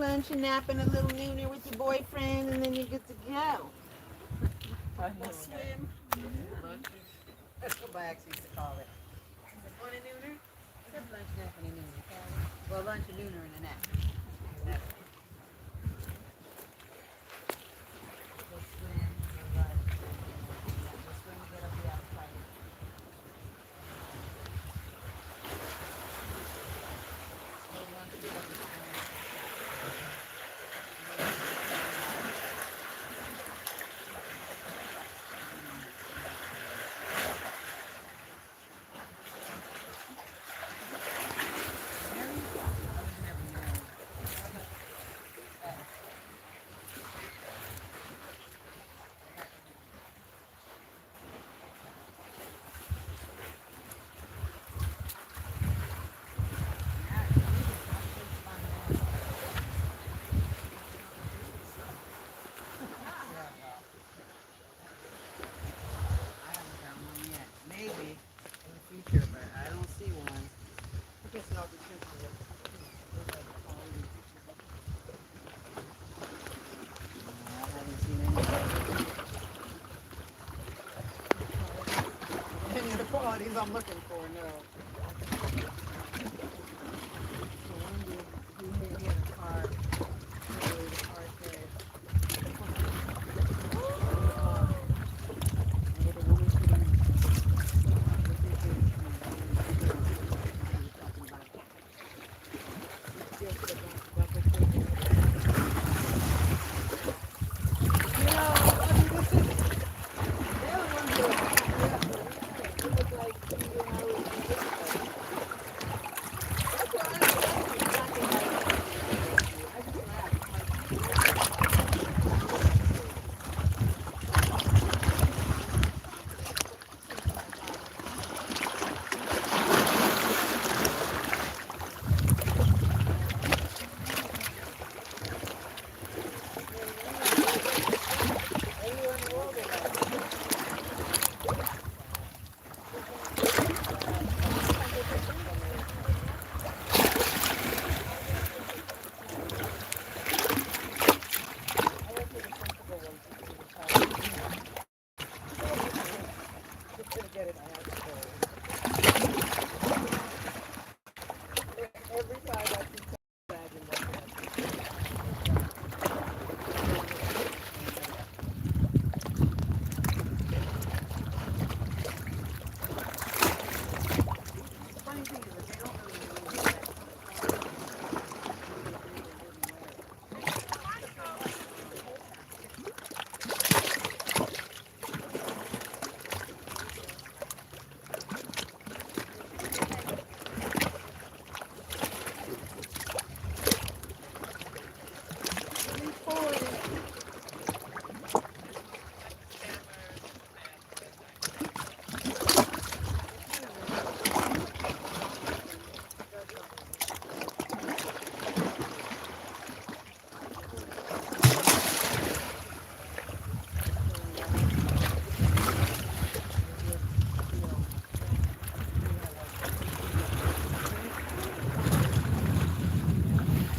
lunch and nap and a little nooner with your boyfriend, and then you're good to go. Or swim. That's what my ex used to call it. Want a nooner? Except lunch, nap, and a nooner. Well, lunch, a nooner, and a nap. That's it. We'll swim, we'll run. Yeah, we'll swim to get up the appetite. We'll run to get up the swim. Married? I was never married. I haven't found one yet. Maybe in the future, but I don't see one. I guess it all depends on what. I haven't seen any of the qualities I'm looking for, no.